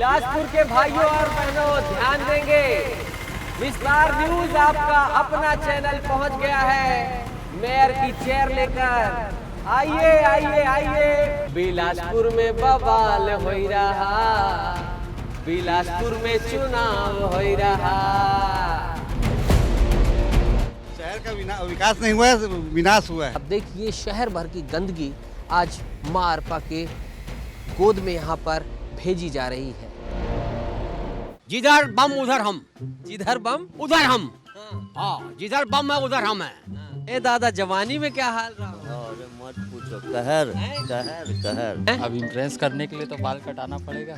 बिलासपुर के भाइयों और बहनों ध्यान देंगे, विस्तार न्यूज आपका अपना चैनल पहुंच गया है मेयर की चेयर लेकर। आइए आइए आइए, बिलासपुर में बवाल हो रहा, बिलासपुर में चुनाव हो रहा। शहर का विकास नहीं हुआ है, विनाश हुआ है। अब देखिए शहर भर की गंदगी आज मारपा के गोद में यहाँ पर भेजी जा रही है। जिधर बम उधर हम, जिधर बम उधर हम। हाँ, जिधर बम है उधर हम है। ए दादा, जवानी में क्या हाल रहा? अरे मत पूछो, कहर कहर कहर। अब इम्प्रेस करने के लिए तो बाल कटाना पड़ेगा।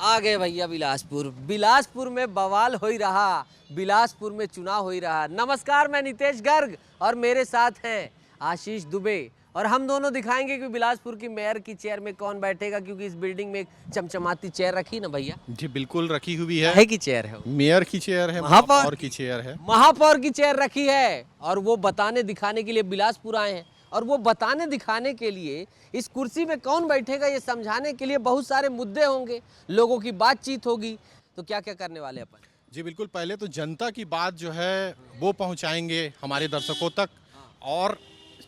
आ गए भैया बिलासपुर। बिलासपुर में बवाल हो ही रहा, बिलासपुर में चुनाव हो ही रहा। नमस्कार, मैं नितेश गर्ग और मेरे साथ हैं आशीष दुबे, और हम दोनों दिखाएंगे कि बिलासपुर की मेयर की चेयर में कौन बैठेगा, क्योंकि इस बिल्डिंग में एक चमचमाती चेयर रखी ना भैया। जी बिल्कुल रखी हुई है। है की चेयर है? मेयर की चेयर है, महापौर महापौर की चेयर है। महापौर की चेयर रखी है, और वो बताने दिखाने के लिए बिलासपुर आए हैं। और वो बताने दिखाने के लिए इस कुर्सी में कौन बैठेगा ये समझाने के लिए बहुत सारे मुद्दे होंगे, लोगों की बातचीत होगी। तो क्या क्या करने वाले अपन? जी बिल्कुल, पहले तो जनता की बात जो है वो पहुंचाएंगे हमारे दर्शकों तक, और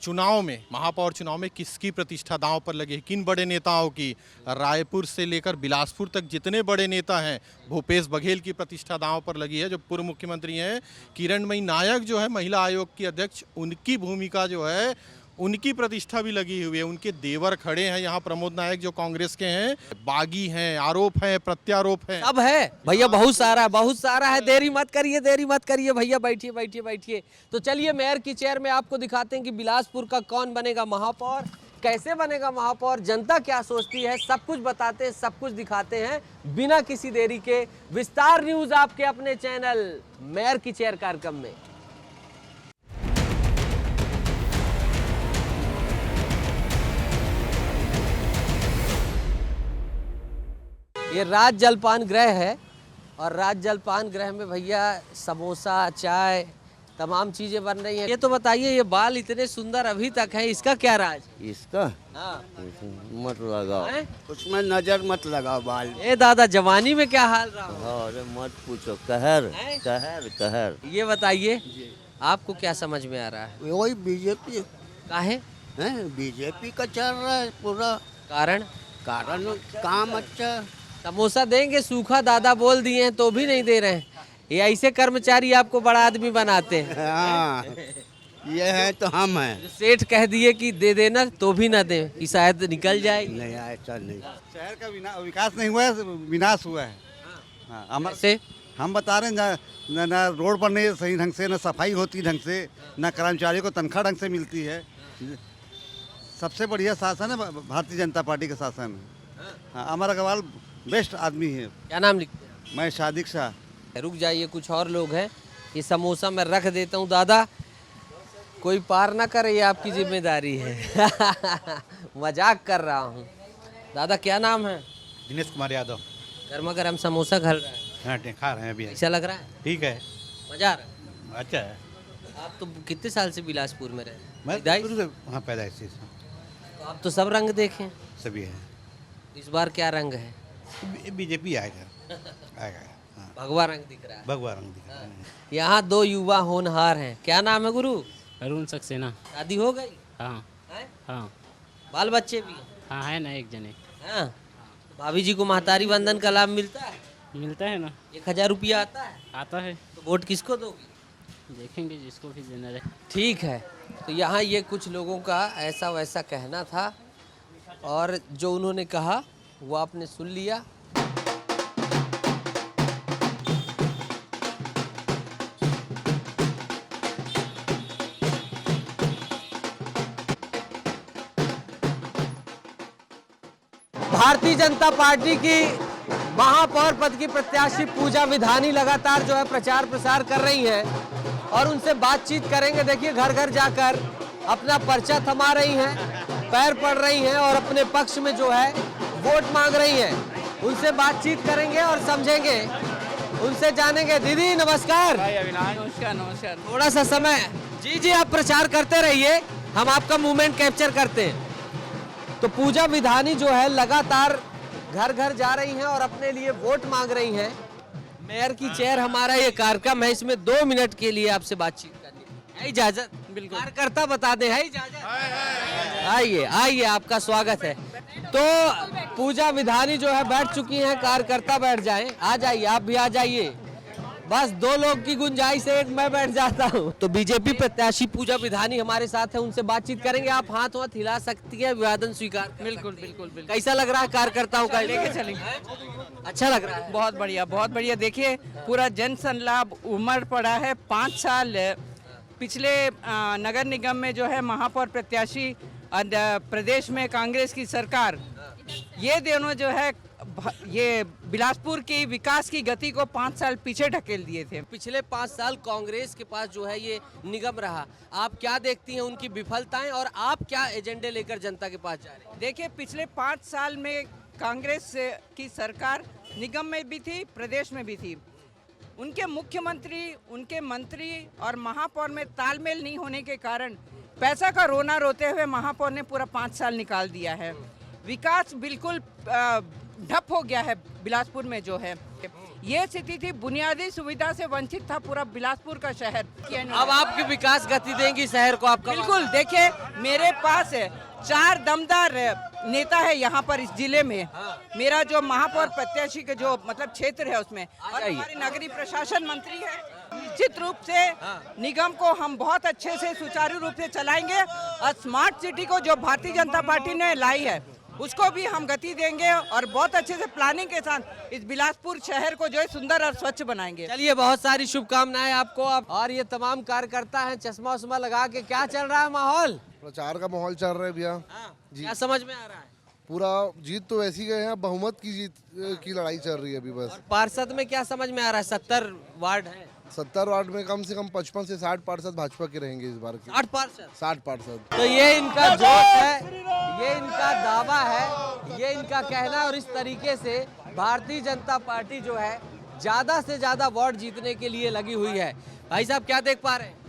चुनाव में, महापौर चुनाव में किसकी प्रतिष्ठा दांव पर लगी है, किन बड़े नेताओं की, रायपुर से लेकर बिलासपुर तक जितने बड़े नेता हैं, भूपेश बघेल की प्रतिष्ठा दांव पर लगी है। जो पूर्व मुख्यमंत्री हैं किरणमयी नायक जो है महिला आयोग की अध्यक्ष, उनकी भूमिका जो है, उनकी प्रतिष्ठा भी लगी हुई है। उनके देवर खड़े हैं यहाँ, प्रमोद नायक जो कांग्रेस के हैं, बागी हैं, आरोप हैं, प्रत्यारोप हैं, अब है भैया, बहुत सारा है। देरी मत करिए भैया, बैठिए बैठिए बैठिए। तो चलिए मेयर की चेयर में आपको दिखाते हैं कि बिलासपुर का कौन बनेगा महापौर, कैसे बनेगा महापौर, जनता क्या सोचती है, सब कुछ बताते हैं, सब कुछ दिखाते हैं बिना किसी देरी के। विस्तार न्यूज आपके अपने चैनल मेयर की चेयर कार्यक्रम में। ये राज जलपान गृह है, और राज जलपान गृह में भैया समोसा, चाय, तमाम चीजें बन रही हैं। ये तो बताइए, ये बाल इतने सुंदर अभी तक हैं, इसका क्या राज? इसका हाँ। मत लगाओ, हैं? उसमें नजर मत लगाओ बाल। ए दादा, जवानी में क्या हाल रहा? अरे मत पूछो, कहर हैं? कहर कहर। ये बताइए आपको क्या समझ में आ रहा है? वही बीजेपी काहे? है, बीजेपी का चल रहा है पूरा। कारण काम अच्छा। समोसा देंगे सूखा दादा बोल दिए हैं तो भी नहीं दे रहे हैं। ये ऐसे कर्मचारी आपको बड़ा आदमी बनाते हैं। हाँ, ये है तो हम हैं। सेठ कह दिए कि दे देना तो भी ना दे, कि शायद निकल जाए। नहीं, ऐसा नहीं। शहर का विकास नहीं हुआ है, विनाश हुआ है। हाँ, से हम बता रहे हैं, ना रोड पर नहीं सही ढंग से, ना सफाई होती ढंग से, ना कर्मचारियों को तनख्वाह ढंग से मिलती है। सबसे बढ़िया शासन है भारतीय जनता पार्टी का शासन। हाँ, अमर अग्रवाल बेस्ट आदमी है। क्या नाम लिखते हैं? मैं सादिक शाह। रुक जाइए, कुछ और लोग हैं। ये समोसा मैं रख देता हूँ दादा, कोई पार ना करे, ये आपकी जिम्मेदारी है। मजाक कर रहा हूँ। दादा क्या नाम है? दिनेश कुमार यादव। गर्मा गर्म समोसा खा रहा है? हाँ, खा रहे हैं अभी। ऐसा लग रहा है? ठीक है, मजा आ रहा है? अच्छा है। आप तो कितने साल से बिलासपुर में रहे? मैं पैदाइश? शुरू से वहाँ पैदाइश से तो आप तो सब रंग देखें। सभी है। इस बार क्या रंग है? बीजेपी आएगा। हाँ, भगवा रंग दिख रहा है। भगवा रंग दिख रहा है। यहाँ दो युवा होनहार हैं। क्या नाम है गुरु? अरुण सक्सेना। शादी हो गई? हाँ हैं? हाँ बाल बच्चे भी हैं? हाँ, है ना एक जने। हाँ। भाभी जी को महतारी वंदन का लाभ मिलता है? मिलता है ना। 1000 रुपया आता है? आता है। तो वोट किसको दोगी? देखेंगे जिसको भी देना रहे। ठीक है। तो यहाँ ये कुछ लोगों का ऐसा वैसा कहना था, और जो उन्होंने कहा वो आपने सुन लिया। भारतीय जनता पार्टी की महापौर पद की प्रत्याशी पूजा विधानी लगातार जो है प्रचार प्रसार कर रही हैं, और उनसे बातचीत करेंगे। देखिए घर घर जाकर अपना पर्चा थमा रही हैं, पैर पड़ रही हैं, और अपने पक्ष में जो है वोट मांग रही हैं। उनसे बातचीत करेंगे और समझेंगे उनसे जानेंगे। दीदी नमस्कार। नमस्कार नमस्कार। थोड़ा सा समय। जी जी आप प्रचार करते रहिए, हम आपका मूवमेंट कैप्चर करते हैं। तो पूजा विधानी जो है लगातार घर घर जा रही हैं और अपने लिए वोट मांग रही हैं। मेयर की चेयर हमारा ये कार्यक्रम है, इसमें 2 मिनट के लिए आपसे बातचीत करनी है इजाजत? बिल्कुल। कार्यकर्ता बता दे, है इजाजत? आइए आइए, आपका स्वागत है। तो पूजा विधानी जो है बैठ चुकी हैं, कार्यकर्ता बैठ जाएं। आ जाइए, आप भी आ जाइए। बस 2 लोग की गुंजाइश है, एक मैं बैठ जाता हूँ। तो बीजेपी प्रत्याशी पूजा विधानी हमारे साथ है, उनसे बातचीत करेंगे। आप हाथ वाथ हिला सकती है, अभिवादन स्वीकार कर बिल्कुल सकती हैं। बिल्कुल बिल्कुल। कैसा लग रहा है कार्यकर्ताओं का? लेके चलेंगे। अच्छा लग रहा है। बहुत बढ़िया बहुत बढ़िया। देखिए पूरा जन संलाप उमड़ पड़ा है। 5 साल पिछले नगर निगम में जो है महापौर प्रत्याशी और प्रदेश में कांग्रेस की सरकार, ये दोनों जो है ये बिलासपुर की विकास की गति को 5 साल पीछे ढकेल दिए थे। पिछले 5 साल कांग्रेस के पास जो है ये निगम रहा। आप क्या देखती हैं उनकी विफलताएं और आप क्या एजेंडे लेकर जनता के पास जा रहे हैं? देखिए पिछले 5 साल में कांग्रेस की सरकार निगम में भी थी, प्रदेश में भी थी। उनके मुख्यमंत्री, उनके मंत्री और महापौर में तालमेल नहीं होने के कारण पैसा का रोना रोते हुए महापौर ने पूरा 5 साल निकाल दिया है। विकास बिल्कुल ठप हो गया है बिलासपुर में जो है। ये स्थिति थी, बुनियादी सुविधा से वंचित था पूरा बिलासपुर का शहर। अब आपकी विकास गति देंगी शहर को? आपका बिल्कुल। देखिए मेरे पास 4 दमदार नेता है यहाँ पर इस जिले में। मेरा जो महापौर प्रत्याशी के जो मतलब क्षेत्र है उसमें, और हमारे नगरीय प्रशासन मंत्री है। निश्चित रूप से निगम को हम बहुत अच्छे से सुचारू रूप से चलाएंगे और स्मार्ट सिटी को जो भारतीय जनता पार्टी ने लाई है उसको भी हम गति देंगे और बहुत अच्छे से प्लानिंग के साथ इस बिलासपुर शहर को जो है सुंदर और स्वच्छ बनाएंगे। चलिए, बहुत सारी शुभकामनाएं आपको। और ये तमाम कार्यकर्ता हैं चश्मा उश्मा लगा के। क्या चल रहा है माहौल? प्रचार का माहौल चल रहा है भैया जी। क्या समझ में आ रहा है? पूरा जीत तो वैसी गए हैं, बहुमत की जीत की लड़ाई चल रही है अभी बस। पार्षद में क्या समझ में आ रहा है? 70 वार्ड है। 70 वार्ड में कम से कम 55 से 60 पार्षद भाजपा के रहेंगे इस बार। 60 पार्षद? 60 पार्षद। तो ये इनका जोश है, ये इनका दावा है, ये इनका कहना है। और इस तरीके से भारतीय जनता पार्टी जो है ज्यादा से ज्यादा वार्ड जीतने के लिए लगी हुई है। भाई साहब क्या देख पा रहे हैं?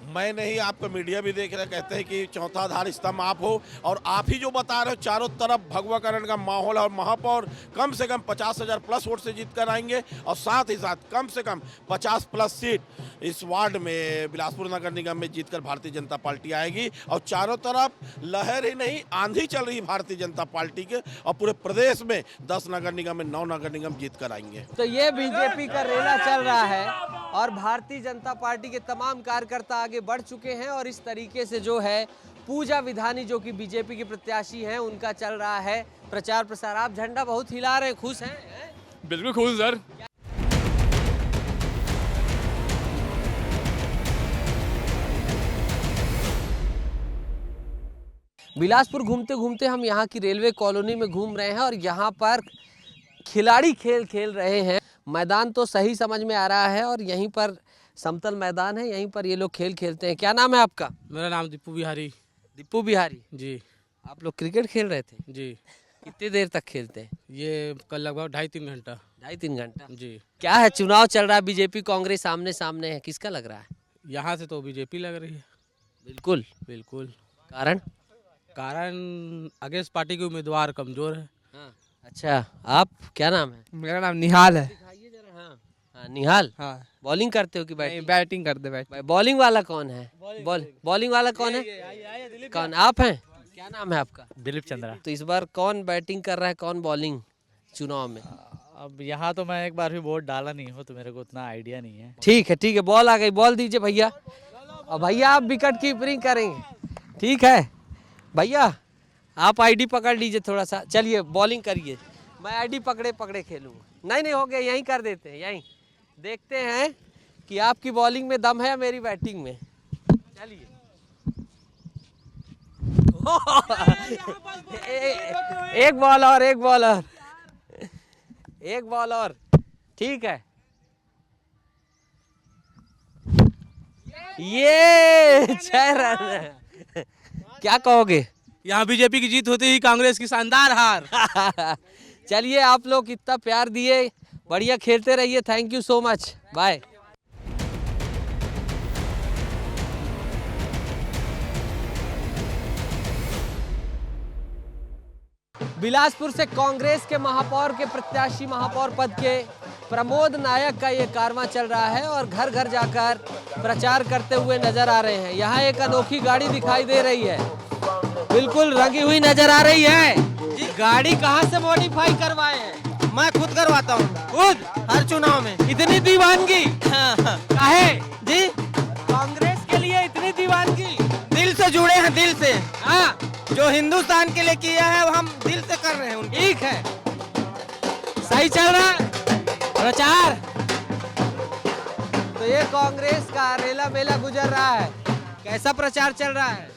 मैं नहीं, आपका मीडिया भी देख रहे, कहते हैं कि चौथा आधार स्तंभ आप हो, और आप ही जो बता रहे हो चारों तरफ भगवाकरण का माहौल है। और महापौर कम से कम 50,000 प्लस वोट से जीत कर आएंगे और साथ ही साथ कम से कम 50 प्लस सीट इस वार्ड में बिलासपुर नगर निगम में जीतकर भारतीय जनता पार्टी आएगी। और चारों तरफ लहर ही नहीं आंधी चल रही भारतीय जनता पार्टी के, और पूरे प्रदेश में 10 नगर निगम में 9 नगर निगम जीत कर आएंगे। तो ये बीजेपी का रेला चल रहा है और भारतीय जनता पार्टी के तमाम कार्यकर्ता आगे बढ़ चुके हैं। और इस तरीके से जो है पूजा विधानी जो कि बीजेपी की प्रत्याशी हैं, उनका चल रहा है प्रचार प्रसार। आप झंडा बहुत हिला रहे हैं, खुश हैं? बिल्कुल खुश सर। बिलासपुर घूमते घूमते हम यहाँ की रेलवे कॉलोनी में घूम रहे हैं और यहाँ पर खिलाड़ी खेल खेल रहे हैं। मैदान तो सही समझ में आ रहा है और यहीं पर समतल मैदान है, यहीं पर ये लोग खेल खेलते हैं। क्या नाम है आपका? मेरा नाम दीपू बिहारी। दीपू बिहारी जी। आप लोग क्रिकेट खेल रहे थे? जी। कितनी देर तक खेलते हैं? ये कल लगभग 2.5-3 घंटा। 2.5-3 घंटा? जी। क्या है, चुनाव चल रहा है, बीजेपी कांग्रेस सामने सामने है, किसका लग रहा है? यहाँ से तो बीजेपी लग रही है। बिल्कुल बिल्कुल। कारण? कारण अगेंस्ट पार्टी के उम्मीदवार कमजोर है। अच्छा, आप क्या नाम है? मेरा नाम निहाल है। हाँ, निहाल। हाँ। बॉलिंग करते हो कि बैटिंग? बैटिंग करते बैठ। बॉलिंग वाला कौन है? बॉलिंग वाला कौन है? कौन आप हैं? क्या नाम है आपका? दिलीप चंद्रा। तो इस बार कौन बैटिंग कर रहा है, कौन बॉलिंग चुनाव में? अब यहाँ तो मैं एक बार भी वोट डाला नहीं हूँ, तो मेरे को उतना आइडिया नहीं है। ठीक है ठीक है, बॉल आ गई, बॉल दीजिए भैया। और भैया आप विकेट कीपिंग करेंगे? ठीक है भैया, आप आईडी पकड़ लीजिए थोड़ा सा। चलिए बॉलिंग करिए, मैं आईडी पकड़े पकड़े खेलूंगा। नहीं हो गया, यहीं कर देते हैं, यहीं देखते हैं कि आपकी बॉलिंग में दम है या मेरी बैटिंग में। चलिए एक बॉल और, एक बॉल और, एक बॉल और। ठीक है, ये 6 रन। क्या कहोगे? यहाँ बीजेपी की जीत होती ही कांग्रेस की शानदार हार। चलिए, आप लोग इतना प्यार दिए, बढ़िया खेलते रहिए, thank you so much, bye. Bilaspur से कांग्रेस के महापौर के प्रत्याशी महापौर पद के प्रमोद नायक का ये कारवां चल रहा है और घर घर जाकर प्रचार करते हुए नजर आ रहे हैं। यहाँ एक अनोखी गाड़ी दिखाई दे रही है, बिल्कुल रंगी हुई नजर आ रही है। गाड़ी कहाँ से मॉडिफाई करवाए हैं? मैं खुद करवाता हूँ, खुद हर चुनाव में। इतनी दीवानगी काहे जी, कांग्रेस के लिए इतनी दीवानगी? दिल से जुड़े हैं, दिल से। हाँ, जो हिंदुस्तान के लिए किया है वो हम दिल से कर रहे हैं उनकी। ठीक है, सही चल रहा है प्रचार। तो ये कांग्रेस का रेला मेला गुजर रहा है, कैसा प्रचार चल रहा है?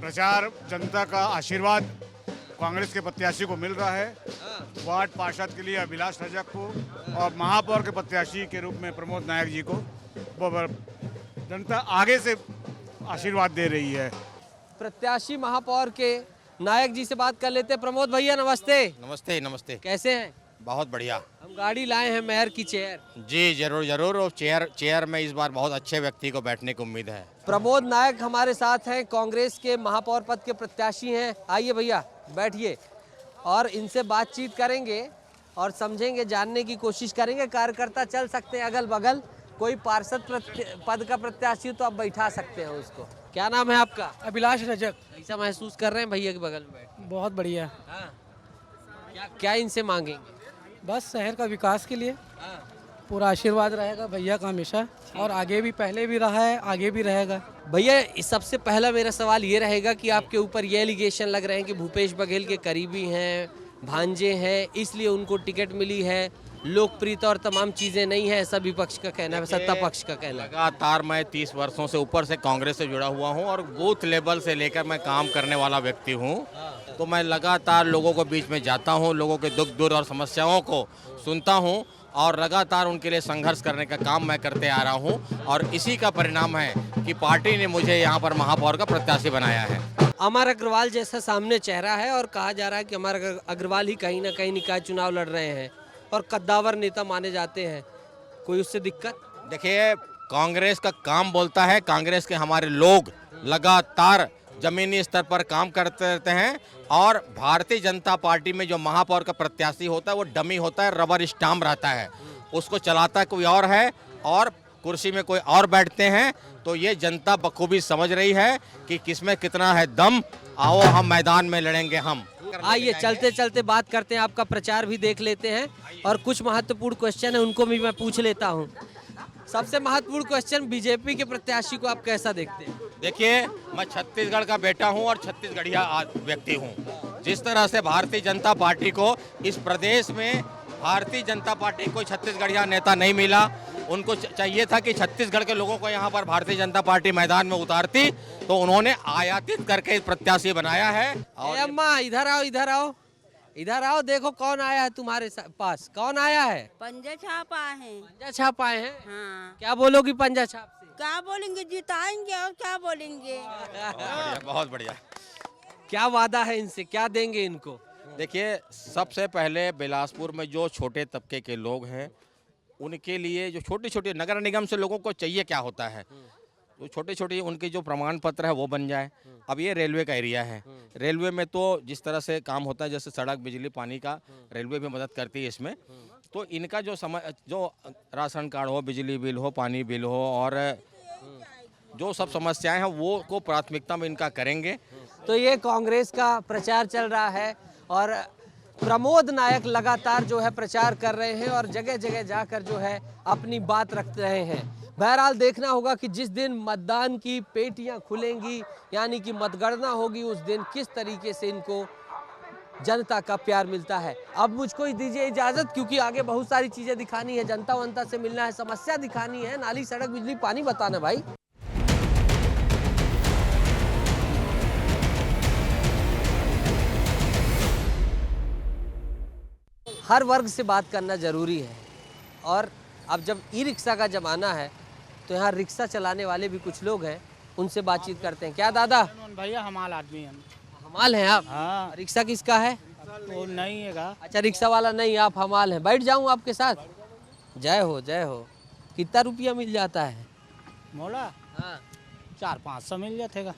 प्रचार जनता का आशीर्वाद कांग्रेस के प्रत्याशी को मिल रहा है। वार्ड पार्षद के लिए अभिलाष रजक को और महापौर के प्रत्याशी के रूप में प्रमोद नायक जी को वो जनता आगे से आशीर्वाद दे रही है। प्रत्याशी महापौर के नायक जी से बात कर लेते हैं। प्रमोद भैया नमस्ते। नमस्ते नमस्ते। कैसे हैं? बहुत बढ़िया। हम गाड़ी लाए हैं मेयर की चेयर। जी जरूर जरूर, और चेयर में इस बार बहुत अच्छे व्यक्ति को बैठने की उम्मीद है। प्रमोद नायक हमारे साथ हैं, कांग्रेस के महापौर पद के प्रत्याशी हैं। आइए भैया बैठिए और इनसे बातचीत करेंगे और समझेंगे, जानने की कोशिश करेंगे। कार्यकर्ता चल सकते हैं अगल बगल, कोई पार्षद पद का प्रत्याशी हो तो आप बैठा सकते हैं उसको। क्या नाम है आपका? अभिलाष रजक। ऐसा महसूस कर रहे हैं भैया के बगल में बैठ? बहुत बढ़िया। क्या इनसे मांगेंगे? बस शहर का विकास के लिए पूरा आशीर्वाद रहेगा भैया का हमेशा, और आगे भी, पहले भी रहा है, आगे भी रहेगा। भैया सबसे पहला मेरा सवाल ये रहेगा कि आपके ऊपर ये एलिगेशन लग रहे हैं कि भूपेश बघेल के करीबी हैं, भांजे हैं, इसलिए उनको टिकट मिली है, लोकप्रियता और तमाम चीजें नहीं है, ऐसा विपक्ष का कहना है, सत्ता पक्ष का कहना है। लगातार मैं 30 वर्षों से ऊपर से कांग्रेस से जुड़ा हुआ हूं और बूथ लेवल से लेकर मैं काम करने वाला व्यक्ति हूं। तो मैं लगातार लोगों के बीच में जाता हूं, लोगों के दुख दूर और समस्याओं को सुनता हूं और लगातार उनके लिए संघर्ष करने का काम मैं करते आ रहा हूं, और इसी का परिणाम है कि पार्टी ने मुझे यहाँ पर महापौर का प्रत्याशी बनाया है। अमर अग्रवाल जैसा सामने चेहरा है और कहा जा रहा है कि अमर अग्रवाल ही कहीं ना कहीं निकाय चुनाव लड़ रहे हैं और कद्दावर नेता माने जाते हैं, कोई उससे दिक्कत? देखिए, कांग्रेस का काम बोलता है, कांग्रेस के हमारे लोग लगातार जमीनी स्तर पर काम करते रहते हैं, और भारतीय जनता पार्टी में जो महापौर का प्रत्याशी होता है वो डमी होता है, रबर स्टाम्प रहता है, उसको चलाता कोई और है और कुर्सी में कोई और बैठते हैं। तो ये जनता बखूबी समझ रही है कि किसमें कितना है दम। आओ हम मैदान में लड़ेंगे हम। आइए चलते चलते बात करते हैं, आपका प्रचार भी देख लेते हैं और कुछ महत्वपूर्ण क्वेश्चन है उनको भी मैं पूछ लेता हूं। सबसे महत्वपूर्ण क्वेश्चन, बीजेपी के प्रत्याशी को आप कैसा देखते हैं? देखिए, मैं छत्तीसगढ़ का बेटा हूं और छत्तीसगढ़िया व्यक्ति हूं। जिस तरह से भारतीय जनता पार्टी को इस प्रदेश में भारतीय जनता पार्टी को छत्तीसगढ़िया नेता नहीं मिला, उनको चाहिए था कि छत्तीसगढ़ के लोगों को यहाँ पर भारतीय जनता पार्टी मैदान में उतारती, तो उन्होंने आयातित करके प्रत्याशी बनाया है। और अम्मा इधर आओ, इधर आओ, इधर आओ, देखो कौन आया है तुम्हारे पास, कौन आया है? पंजा छाप आए हैं। पंजा छाप आए हैं? हाँ। क्या बोलोगी पंजा छाप से? क्या बोलेंगे, जिताएंगे और क्या बोलेंगे। बहुत बढ़िया। क्या वादा है इनसे, क्या देंगे इनको? देखिए, सबसे पहले बिलासपुर में जो छोटे तबके के लोग हैं उनके लिए, जो छोटे छोटे नगर निगम से लोगों को चाहिए क्या होता है, तो छोटे छोटे उनके जो प्रमाण पत्र है वो बन जाए। अब ये रेलवे का एरिया है, रेलवे में तो जिस तरह से काम होता है, जैसे सड़क, बिजली, पानी का रेलवे भी मदद करती है इसमें, तो इनका जो राशन कार्ड हो, बिजली बिल हो, पानी बिल हो, और जो सब समस्याएं हैं वो को प्राथमिकता में इनका करेंगे। तो ये कांग्रेस का प्रचार चल रहा है और प्रमोद नायक लगातार जो है प्रचार कर रहे हैं और जगह जगह जाकर जो है अपनी बात रख रहे हैं। बहरहाल देखना होगा कि जिस दिन मतदान की पेटियां खुलेंगी, यानी कि मतगणना होगी, उस दिन किस तरीके से इनको जनता का प्यार मिलता है। अब मुझको दीजिए इजाजत, क्योंकि आगे बहुत सारी चीजें दिखानी है, जनता वंता से मिलना है, समस्या दिखानी है, नाली, सड़क, बिजली, पानी बताना भाई। हर वर्ग से बात करना जरूरी है, और अब जब ई रिक्शा का ज़माना है तो यहाँ रिक्शा चलाने वाले भी कुछ लोग हैं, उनसे बातचीत करते हैं। क्या दादा? भैया हमाल आदमी हैं। हमाल हैं आप? हाँ। रिक्शा किसका है? वो नहीं हैगा। अच्छा, रिक्शा वाला नहीं, आप हमाल हैं। बैठ जाऊं आपके साथ? जय हो जय हो। कितना रुपया मिल जाता है? मोला हाँ 400-500 मिल जातेगा।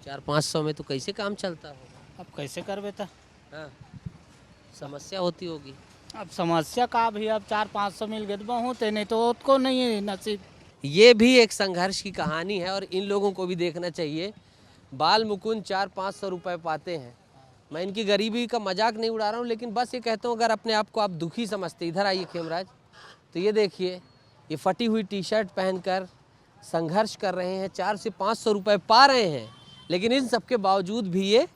400-500 में तो कैसे काम चलता होगा? अब कैसे कर बेटा? हाँ, समस्या होती होगी। अब समस्या का भी, अब 400-500 मिल गए तो बहुत है, नहीं तो उसको नहीं है नसीब। ये भी एक संघर्ष की कहानी है और इन लोगों को भी देखना चाहिए। बाल मुकुंद 400-500 रुपए पाते हैं। मैं इनकी गरीबी का मजाक नहीं उड़ा रहा हूँ, लेकिन बस ये कहता हूँ अगर अपने आप को आप दुखी समझते, इधर आइए खेमराज, तो ये देखिए, ये फटी हुई टी शर्ट पहनकर संघर्ष कर रहे हैं, 400 से 500 रुपए पा रहे हैं, लेकिन इन सब के बावजूद भी ये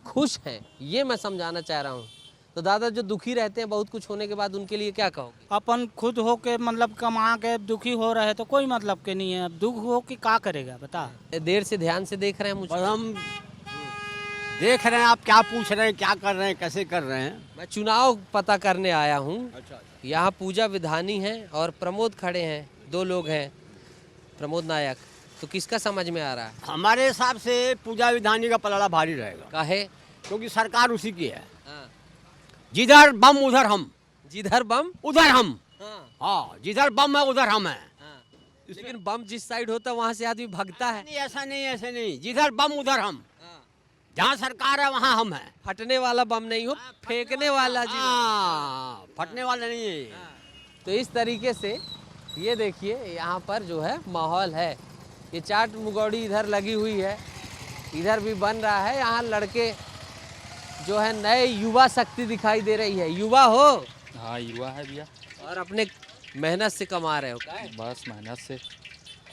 खुश हैं। ये मैं समझाना चाह रहा हूँ। तो दादा, जो दुखी रहते हैं बहुत कुछ होने के बाद, उनके लिए क्या कहोगे? अपन खुद हो के मतलब कमा के दुखी हो रहे तो कोई मतलब के नहीं है। अब दुख हो कि क्या करेगा बता। देर से ध्यान से देख रहे हैं मुझे। हम देख रहे हैं, आप क्या पूछ रहे हैं, क्या कर रहे हैं, कैसे कर रहे हैं? मैं चुनाव पता करने आया हूँ। अच्छा। यहाँ पूजा विधानी है और प्रमोद खड़े हैं, 2 लोग हैं, प्रमोद नायक। तो किसका समझ में आ रहा है? हमारे हिसाब से पूजा विधानी का पलड़ा भारी रहेगा। काहे? क्योंकि सरकार उसी की है। जिधर बम उधर हम, जिधर बम उधर हम। हाँ, जिधर बम है उधर हम है। लेकिन बम जिस साइड होता है वहाँ से आदमी भागता है। नहीं, ऐसा नहीं, ऐसे नहीं। जिधर बम उधर हम। जहाँ सरकार है वहाँ हम हैं। फटने वाला बम नहीं हो, फेंकने वाला जी। फटने वाला नहीं है। तो इस तरीके से ये देखिए, यहाँ पर जो है माहौल है। ये चाट मुगौड़ी इधर लगी हुई है, इधर भी बन रहा है। यहाँ लड़के जो है नए युवा शक्ति दिखाई दे रही है। युवा हो? हाँ, युवा है भैया। और अपने मेहनत से कमा रहे हो? क्या बस मेहनत से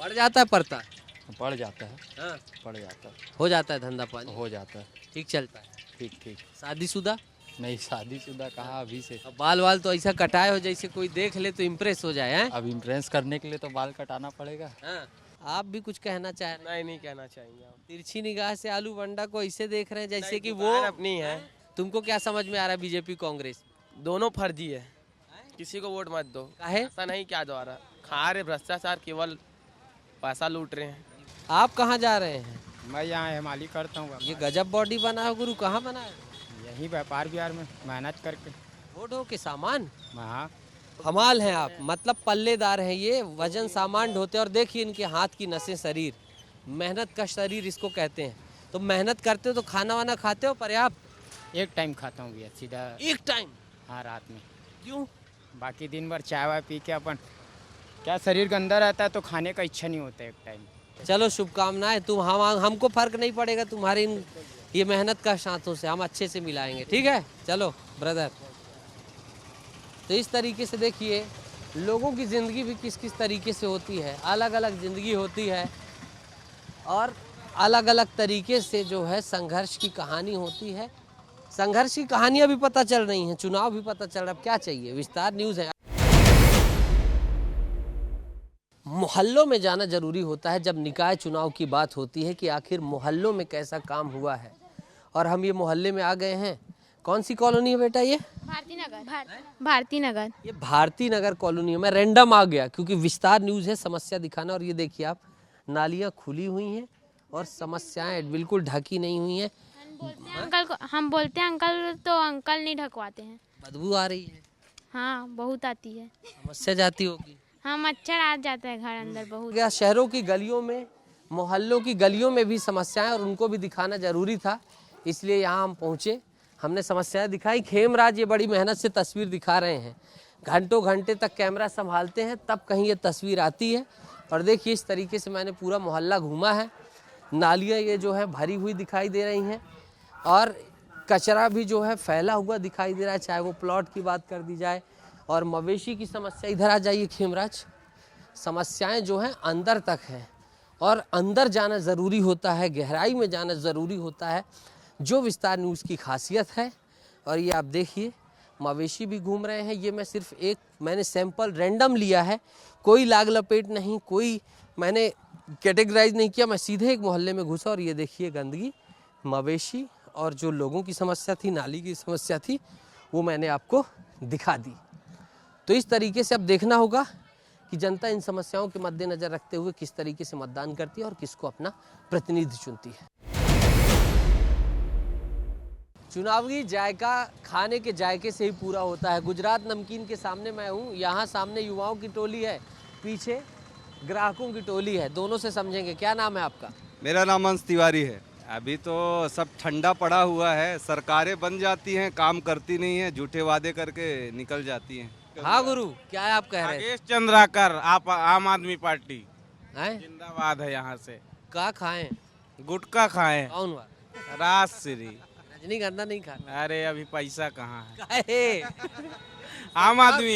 पड़ जाता है? पड़ता है? पड़ जाता है। हाँ, पड़ जाता है। हो जाता है धंधा पानी? हो जाता है। ठीक चलता है? ठीक ठीक। शादीशुदा? नहीं, शादीशुदा कहाँ अभी से। अब बाल वाल तो ऐसा कटाए हो जैसे कोई देख ले तो इम्प्रेस हो जाए हैं? अब इम्प्रेस करने के लिए तो बाल कटाना पड़ेगा। हाँ। आप भी कुछ कहना चाह रहे हैं? नहीं कहना चाहेंगे आप। तिरछी निगाह से आलू बंडा को ऐसे देख रहे हैं जैसे कि वो अपनी है। तुमको क्या समझ में आ रहा है? बीजेपी कांग्रेस दोनों फर्जी है, किसी को वोट मत दो। काहे? ऐसा नहीं, क्या द्वारा खा रहे भ्रष्टाचार, केवल पैसा लूट रहे हैं। आप कहाँ जा रहे हैं? मैं यहाँ हिमालय करता हूँ। ये गजब बॉडी बना है गुरु, कहाँ बना है? यही व्यापार बिहार में मेहनत करके। वोट हो के सामान हाँ, हमाल हैं आप, मतलब पल्लेदार हैं ये, वजन सामान ढोते। और देखिए इनके हाथ की नसें, शरीर, मेहनत का शरीर इसको कहते हैं। तो मेहनत करते हो तो खाना वाना खाते हो पर्याप्त? एक टाइम खाता हूँ भैया, सीधा। एक टाइम? हाँ, रात में। क्यों? बाकी दिन भर चाय वाय पी के अपन क्या शरीर गंदा रहता है तो खाने का इच्छा नहीं होता एक टाइम। चलो शुभकामनाएं। तुम हमको फर्क नहीं पड़ेगा तुम्हारी ये मेहनत का साथों से, हम अच्छे से मिलाएंगे। ठीक है, चलो ब्रदर। तो इस तरीके से देखिए, लोगों की ज़िंदगी भी किस किस तरीके से होती है। अलग अलग ज़िंदगी होती है और अलग अलग तरीके से जो है संघर्ष की कहानी होती है। संघर्ष की कहानियां भी पता चल रही हैं, चुनाव भी पता चल रहा है। अब क्या चाहिए? विस्तार न्यूज़ है। मोहल्लों में जाना जरूरी होता है जब निकाय चुनाव की बात होती है कि आखिर मोहल्लों में कैसा काम हुआ है। और हम ये मोहल्ले में आ गए हैं। कौन सी कॉलोनी है बेटा ये? भारती नगर। भारती नगर। ये भारती नगर कॉलोनी है। मैं रैंडम आ गया क्योंकि विस्तार न्यूज़ है, समस्या दिखाना। और ये देखिए आप, नालियाँ खुली हुई हैं और समस्याएं बिल्कुल ढकी नहीं हुई हैं। अंकल को हम बोलते हैं अंकल, तो अंकल नहीं ढकवाते हैं। बदबू आ रही है। हाँ, बहुत आती है। समस्या जाती होगी। हाँ, मच्छर आ जाता है घर अंदर बहुत। क्या शहरों की गलियों में, मोहल्लों की गलियों में भी समस्याएं, और उनको भी दिखाना जरूरी था, इसलिए यहाँ हम पहुँचे। हमने समस्याएं दिखाई। खेमराज ये बड़ी मेहनत से तस्वीर दिखा रहे हैं, घंटों घंटे तक कैमरा संभालते हैं, तब कहीं ये तस्वीर आती है। और देखिए इस तरीके से मैंने पूरा मोहल्ला घूमा है। नालियाँ ये जो है भरी हुई दिखाई दे रही हैं और कचरा भी जो है फैला हुआ दिखाई दे रहा है, चाहे वो प्लॉट की बात कर दी जाए और मवेशी की समस्या। इधर आ जाइए खेमराज। समस्याएं जो हैं अंदर तक हैं और अंदर जाना ज़रूरी होता है, गहराई में जाना ज़रूरी होता है, जो विस्तार न्यूज़ की खासियत है। और ये आप देखिए मवेशी भी घूम रहे हैं। ये मैं सिर्फ एक मैंने सैंपल रैंडम लिया है, कोई लाग लपेट नहीं, कोई मैंने कैटेगराइज नहीं किया। मैं सीधे एक मोहल्ले में घुसा और ये देखिए गंदगी, मवेशी और जो लोगों की समस्या थी, नाली की समस्या थी, वो मैंने आपको दिखा दी। तो इस तरीके से अब देखना होगा कि जनता इन समस्याओं के मद्देनज़र रखते हुए किस तरीके से मतदान करती है और किसको अपना प्रतिनिधि चुनती है। चुनावी जायका खाने के जायके से ही पूरा होता है। गुजरात नमकीन के सामने मैं हूँ, यहाँ सामने युवाओं की टोली है, पीछे ग्राहकों की टोली है, दोनों से समझेंगे। क्या नाम है आपका? मेरा नाम अंश तिवारी है। अभी तो सब ठंडा पड़ा हुआ है, सरकारें बन जाती हैं, काम करती नहीं है, झूठे वादे करके निकल जाती हैं। हाँ गुरु, क्या है आप कह रहे हैं? नागेश चंद्राकर, आप आम आदमी पार्टी हैं? जिंदाबाद है यहाँ से। क्या खाएं? गुटखा खाएं। कौन हुआ? राजश्री। रजनीगंधा नहीं खाना। अरे अभी पैसा कहाँ है? काहे? आम आदमी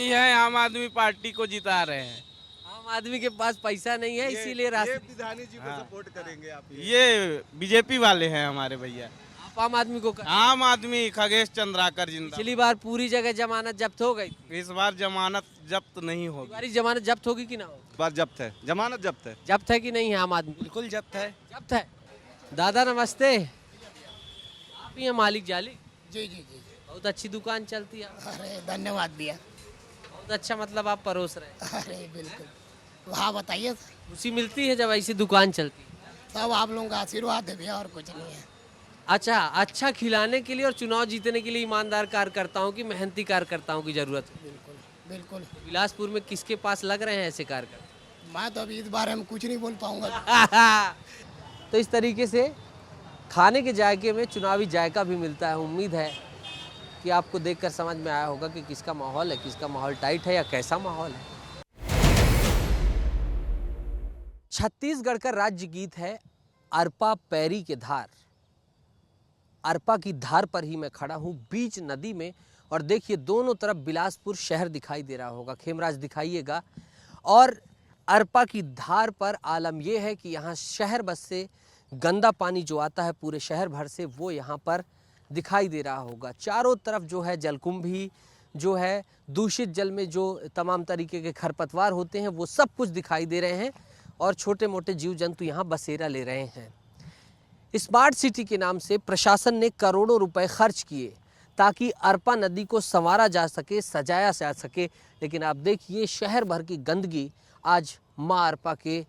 है, आम आदमी पार्टी को जिता रहे हैं। आम आदमी के पास पैसा नहीं है, इसीलिए विधानी जी को सपोर्ट करेंगे आप। ये बीजेपी वाले हैं हमारे भैया। आप आम आदमी को आम आदमी खगेश चंद्राकर जिंदा। पिछली बार पूरी जगह जमानत जब्त हो गई थी, इस बार जमानत जब्त नहीं होगी। तुम्हारी जमानत जब्त होगी कि ना हो? इस बार जब्त है, जमानत जब्त है। जब्त है कि नहीं है आम आदमी? बिल्कुल जब्त है। जब्त है। दादा नमस्ते, आप ही हैं मालिक जाली? जी जी जी। बहुत अच्छी दुकान चलती है। अरे धन्यवाद भैया, बहुत अच्छा, मतलब आप परोस रहे हैं। अरे बिल्कुल। हाँ बताइए। खुशी मिलती है जब ऐसी दुकान चलती है? सब आप लोगों का आशीर्वाद है भैया, और कुछ नहीं है। अच्छा, अच्छा खिलाने के लिए और चुनाव जीतने के लिए ईमानदार कार्यकर्ताओं की, मेहनती कार्यकर्ताओं की जरूरत है। बिल्कुल बिल्कुल। बिलासपुर में किसके पास लग रहे हैं ऐसे कार्यकर्ता? मैं तो अभी इस बारे में कुछ नहीं बोल पाऊंगा। तो इस तरीके से खाने के जायके में चुनावी जायका भी मिलता है। उम्मीद है कि आपको देखकर समझ में आया होगा कि किसका माहौल है, किसका माहौल टाइट है या कैसा माहौल है। छत्तीसगढ़ का राज्य गीत है अरपा पैरी के धार। अरपा की धार पर ही मैं खड़ा हूँ, बीच नदी में, और देखिए दोनों तरफ बिलासपुर शहर दिखाई दे रहा होगा। खेमराज दिखाइएगा। और अरपा की धार पर आलम यह है कि यहाँ शहर बस से गंदा पानी जो आता है पूरे शहर भर से, वो यहाँ पर दिखाई दे रहा होगा। चारों तरफ जो है जलकुंभी जो है, दूषित जल में जो तमाम तरीके के खरपतवार होते हैं वो सब कुछ दिखाई दे रहे हैं, और छोटे मोटे जीव जंतु यहाँ बसेरा ले रहे हैं। स्मार्ट सिटी के नाम से प्रशासन ने करोड़ों रुपए खर्च किए ताकि अरपा नदी को संवारा जा सके, सजाया जा सके, लेकिन आप देखिए शहर भर की गंदगी आज माँ अरपा के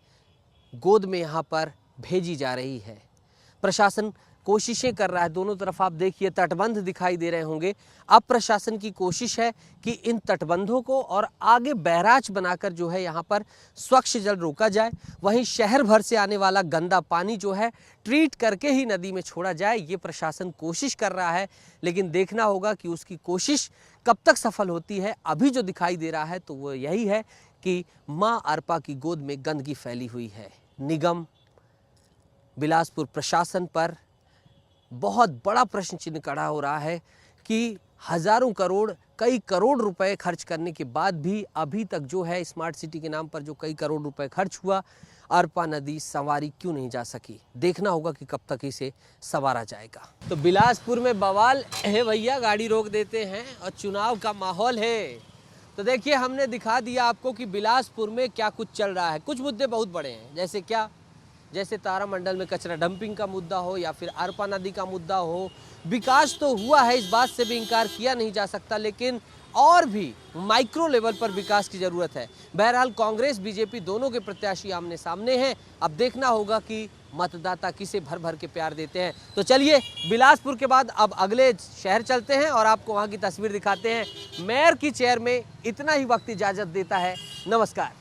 गोद में यहाँ पर भेजी जा रही है। प्रशासन कोशिशें कर रहा है, दोनों तरफ आप देखिए तटबंध दिखाई दे रहे होंगे। अब प्रशासन की कोशिश है कि इन तटबंधों को और आगे बैराज बनाकर जो है यहाँ पर स्वच्छ जल रोका जाए, वहीं शहर भर से आने वाला गंदा पानी जो है ट्रीट करके ही नदी में छोड़ा जाए। ये प्रशासन कोशिश कर रहा है, लेकिन देखना होगा कि उसकी कोशिश कब तक सफल होती है। अभी जो दिखाई दे रहा है तो वो यही है कि माँ अरपा की गोद में गंदगी फैली हुई है। निगम, बिलासपुर प्रशासन पर बहुत बड़ा प्रश्न चिन्ह खड़ा हो रहा है कि हजारों करोड़, कई करोड़ रुपए खर्च करने के बाद भी अभी तक जो है स्मार्ट सिटी के नाम पर जो कई करोड़ रुपए खर्च हुआ, अरपा नदी संवारी क्यों नहीं जा सकी। देखना होगा कि कब तक इसे संवारा जाएगा। तो बिलासपुर में बवाल है भैया, गाड़ी रोक देते हैं और चुनाव का माहौल है। तो देखिए हमने दिखा दिया आपको कि बिलासपुर में क्या कुछ चल रहा है। कुछ मुद्दे बहुत बड़े हैं, जैसे क्या, जैसे तारामंडल में कचरा डंपिंग का मुद्दा हो या फिर अरपा नदी का मुद्दा हो। विकास तो हुआ है, इस बात से भी इनकार किया नहीं जा सकता, लेकिन और भी माइक्रो लेवल पर विकास की ज़रूरत है। बहरहाल कांग्रेस बीजेपी दोनों के प्रत्याशी आमने सामने हैं। अब देखना होगा कि मतदाता किसे भर भर के प्यार देते हैं। तो चलिए बिलासपुर के बाद अब अगले शहर चलते हैं और आपको वहाँ की तस्वीर दिखाते हैं। मेयर की चेयर में इतना ही वक्त इजाज़त देता है। नमस्कार।